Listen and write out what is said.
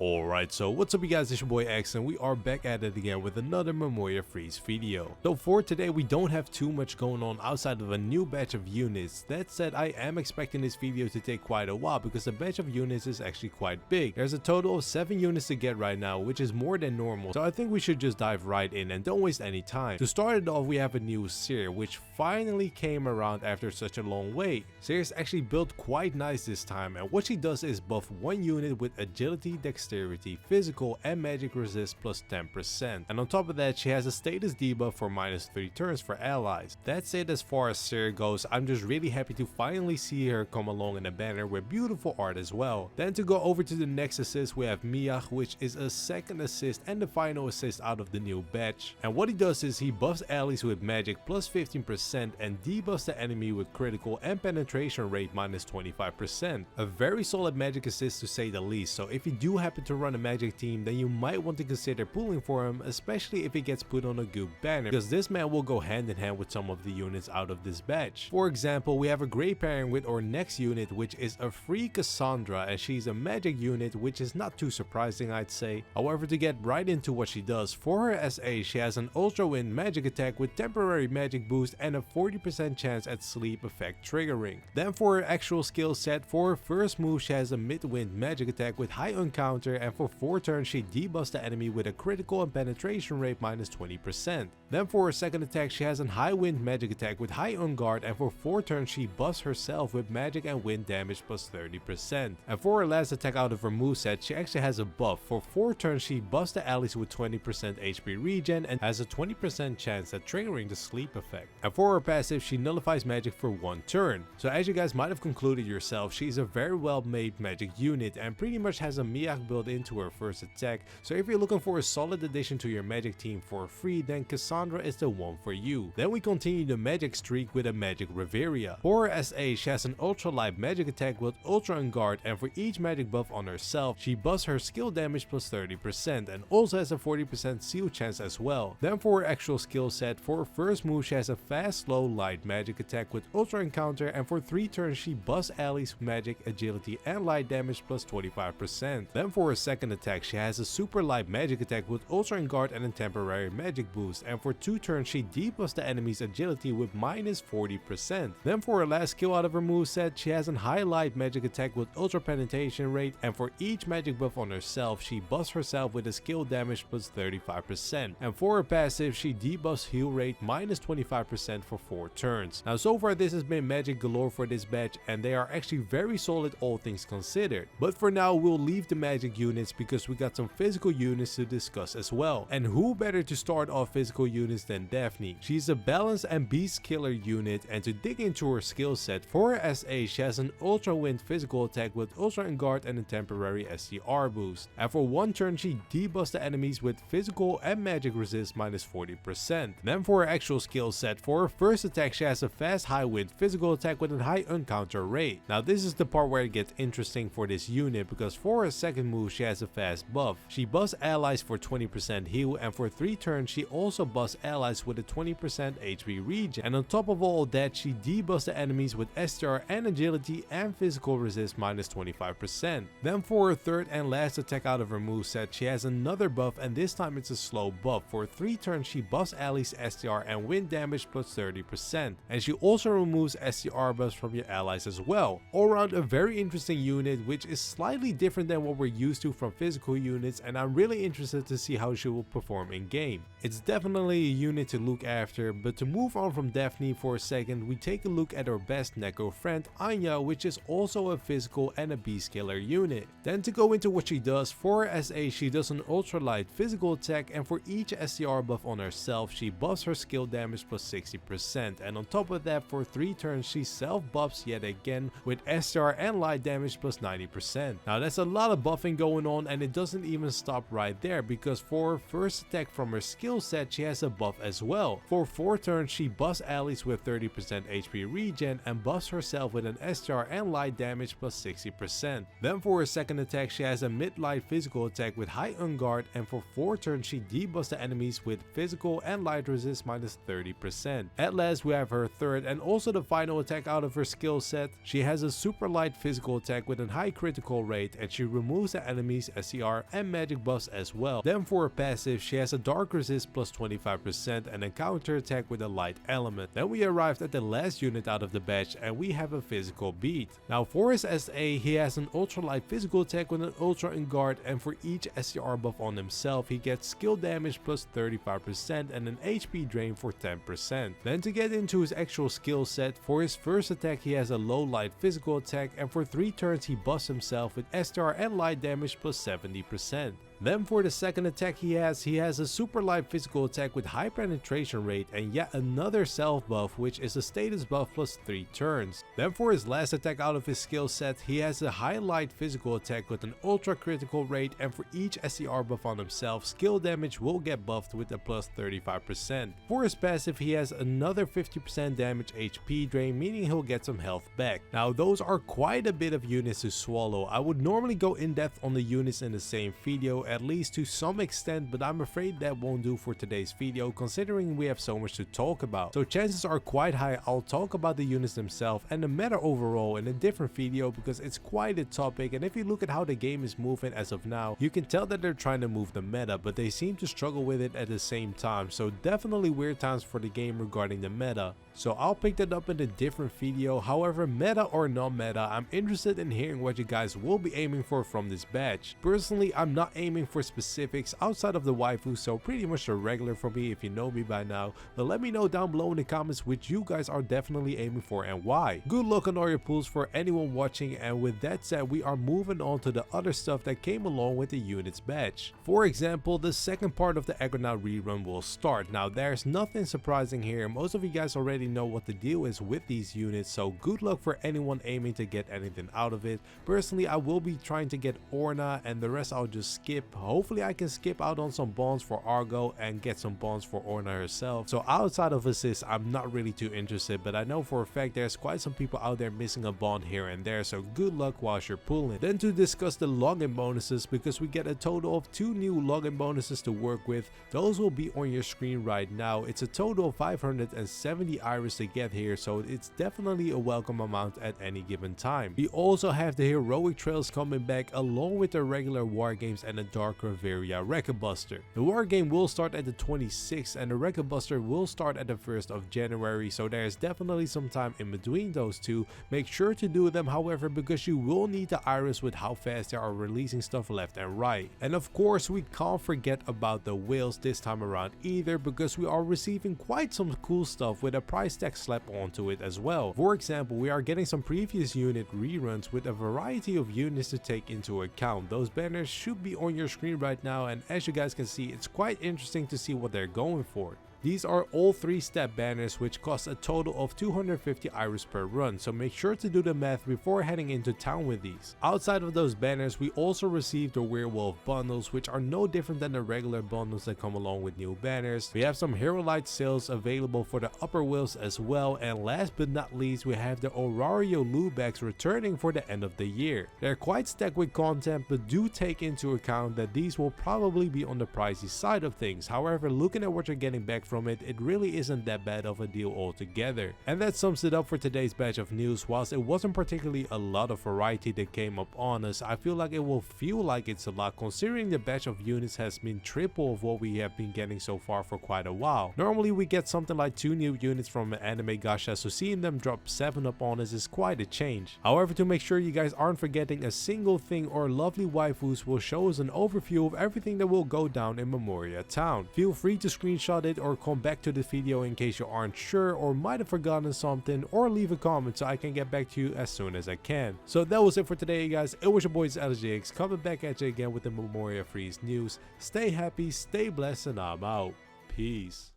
Alright, so what's up you guys, it's your boy X and we are back at it again with another Memoria Freese video. So for today we don't have too much going on outside of a new batch of units. That said, I am expecting this video to take quite a while because the batch of units is actually quite big. There's a total of 7 units to get right now, which is more than normal, so I think we should just dive right in and don't waste any time. To start it off, we have a new Seer, which finally came around after such a long wait. Seer is actually built quite nice this time, and what she does is buff one unit with agility, dexterity, physical and magic resist plus 10%, and on top of that she has a status debuff for -3 turns for allies. That's it as far as Seer goes. I'm just really happy to finally see her come along in a banner with beautiful art as well. Then to go over to the next assist, we have Miyah, which is a second assist and the final assist out of the new batch, and what he does is he buffs allies with magic plus 15% and debuffs the enemy with critical and penetration rate -25%. A very solid magic assist to say the least, so if you do happen to run a magic team, then you might want to consider pulling for him, especially if he gets put on a good banner, because this man will go hand in hand with some of the units out of this batch. For example, we have a great pairing with our next unit, which is a free Cassandra, and she's a magic unit, which is not too surprising I'd say. However, to get right into what she does, for her SA she has an ultra wind magic attack with temporary magic boost and a 40% chance at sleep effect triggering. Then for her actual skill set, for her first move she has a mid wind magic attack with high encounter, and for 4 turns she debuffs the enemy with a critical and penetration rate -20%. Then for her second attack she has a high wind magic attack with high on guard, and for 4 turns she buffs herself with magic and wind damage plus 30%. And for her last attack out of her moveset, she actually has a buff. For 4 turns she buffs the allies with 20% HP regen and has a 20% chance at triggering the sleep effect. And for her passive, she nullifies magic for 1 turn. So as you guys might have concluded yourself, she's a very well made magic unit and pretty much has a Miyah built into her first attack, so if you're looking for a solid addition to your magic team for free, then Cassandra is the one for you. Then we continue the magic streak with a magic Reveria. For her SA, she has an ultra light magic attack with ultra on guard, and for each magic buff on herself, she buffs her skill damage plus 30% and also has a 40% seal chance as well. Then for her actual skill set, for her first move she has a fast slow light magic attack with ultra encounter, and for 3 turns she buffs allies with magic, agility and light damage plus 25%. Then for her second attack she has a super light magic attack with ultra on guard and a temporary magic boost, and for 2 turns she debuffs the enemy's agility with -40%. Then for her last skill out of her moveset, she has a high light magic attack with ultra penetration rate, and for each magic buff on herself she buffs herself with a skill damage plus 35%. And for her passive, she debuffs heal rate -25% for 4 turns. Now so far this has been magic galore for this batch, and they are actually very solid all things considered. But for now we'll leave the magic units because we got some physical units to discuss as well. And who better to start off physical units than Daphne? She's a balance and beast killer unit, and to dig into her skill set, for her SA she has an ultra wind physical attack with ultra on guard and a temporary STR boost. And for 1 turn she debuffs the enemies with physical and magic resist -40%. Then for her actual skill set, for her first attack she has a fast high wind physical attack with a high encounter rate. Now this is the part where it gets interesting for this unit, because for her second move she has a fast buff. She buffs allies for 20% heal, and for 3 turns she also buffs allies with a 20% HP regen, and on top of all that she debuffs the enemies with STR and agility and physical resist -25%. Then for her third and last attack out of her moveset, she has another buff, and this time it's a slow buff. For 3 turns she buffs allies STR and wind damage plus 30%, and she also removes STR buffs from your allies as well. All around a very interesting unit, which is slightly different than what we're used to from physical units, and I'm really interested to see how she will perform in game. It's definitely a unit to look after. But to move on from Daphne for a second, we take a look at our best Neko friend Anya, which is also a physical and a beast killer unit. Then to go into what she does, for her SA she does an ultra light physical attack, and for each STR buff on herself she buffs her skill damage plus 60%, and on top of that for 3 turns she self buffs yet again with STR and light damage plus 90%. Now that's a lot of buffing going on, and it doesn't even stop right there, because for her first attack from her skill set she has a buff as well. For 4 turns she buffs allies with 30% HP regen and buffs herself with an STR and light damage plus 60%. Then for her second attack she has a mid-light physical attack with high on guard, and for 4 turns she debuffs the enemies with physical and light resist -30%. At last we have her third and also the final attack out of her skill set. She has a super light physical attack with a high critical rate, and she removes the extra enemies, SCR, and magic buffs as well. Then for her passive, she has a dark resist plus 25% and a counter attack with a light element. Then we arrived at the last unit out of the batch and we have a physical beat. Now for his SA, he has an ultra light physical attack with an ultra in guard, and for each SCR buff on himself, he gets skill damage plus 35% and an HP drain for 10%. Then to get into his actual skill set, for his first attack he has a low light physical attack, and for 3 turns he buffs himself with STR and light damage plus 70%. Then for the second attack he has a super light physical attack with high penetration rate and yet another self buff, which is a status buff plus 3 turns. Then for his last attack out of his skill set, he has a high light physical attack with an ultra critical rate, and for each SCR buff on himself, skill damage will get buffed with a plus 35%. For his passive, he has another 50% damage HP drain, meaning he'll get some health back. Now those are quite a bit of units to swallow. I would normally go in depth on the units in the same video, at least to some extent, but I'm afraid that won't do for today's video considering we have so much to talk about. So chances are quite high I'll talk about the units themselves and the meta overall in a different video, because it's quite a topic, and if you look at how the game is moving as of now, you can tell that they're trying to move the meta, but they seem to struggle with it at the same time. So definitely weird times for the game regarding the meta. So I'll pick that up in a different video. However, meta or non-meta, I'm interested in hearing what you guys will be aiming for from this batch. Personally, I'm not aiming for specifics outside of the waifu, so pretty much a regular for me if you know me by now. But let me know down below in the comments which you guys are definitely aiming for and why. Good luck on all your pulls for anyone watching, and with that said, we are moving on to the other stuff that came along with the units batch. For example, the second part of the argonaut rerun will start. Now there's nothing surprising here, most of you guys already know what the deal is with these units, so good luck for anyone aiming to get anything out of it. Personally, I will be trying to get Orna, and the rest I'll just skip. Hopefully I can skip out on some bonds for Argo and get some bonds for Orna herself. So outside of assist, I'm not really too interested, but I know for a fact there's quite some people out there missing a bond here and there, so good luck whilst you're pulling. Then to discuss the login bonuses, because we get a total of 2 new login bonuses to work with. Those will be on your screen right now. It's a total of 570 iris to get here, so it's definitely a welcome amount at any given time. We also have the heroic trails coming back along with the regular war games and the Dark Reveria Record Buster. The war game will start at the 26th and the Record Buster will start at the 1st of January, so there's definitely some time in between those two. Make sure to do them however, because you will need the iris with how fast they are releasing stuff left and right. And of course we can't forget about the whales this time around either, because we are receiving quite some cool stuff with a price tag slap onto it as well. For example, we are getting some previous unit reruns with a variety of units to take into account. Those banners should be on your screen right now, and as you guys can see, it's quite interesting to see what they're going for. These are all 3-step banners which cost a total of 250 iris per run, so make sure to do the math before heading into town with these. Outside of those banners, we also received the werewolf bundles, which are no different than the regular bundles that come along with new banners. We have some hero light sales available for the upper wheels as well, and last but not least, we have the Orario loot bags returning for the end of the year. They're quite stacked with content, but do take into account that these will probably be on the pricey side of things. However, looking at what you're getting back from it, it really isn't that bad of a deal altogether. And that sums it up for today's batch of news. Whilst it wasn't particularly a lot of variety that came up on us, I feel like it will feel like it's a lot considering the batch of units has been triple of what we have been getting so far for quite a while. Normally we get something like 2 new units from an anime gacha, so seeing them drop 7 up on us is quite a change. However, to make sure you guys aren't forgetting a single thing, our lovely waifus will show us an overview of everything that will go down in Memoria Town. Feel free to screenshot it or come back to the video in case you aren't sure or might have forgotten something, or leave a comment so I can get back to you as soon as I can. So that was it for today guys. It was your boys LJX coming back at you again with the Memoria Freese news. Stay happy, stay blessed, and I'm out. Peace.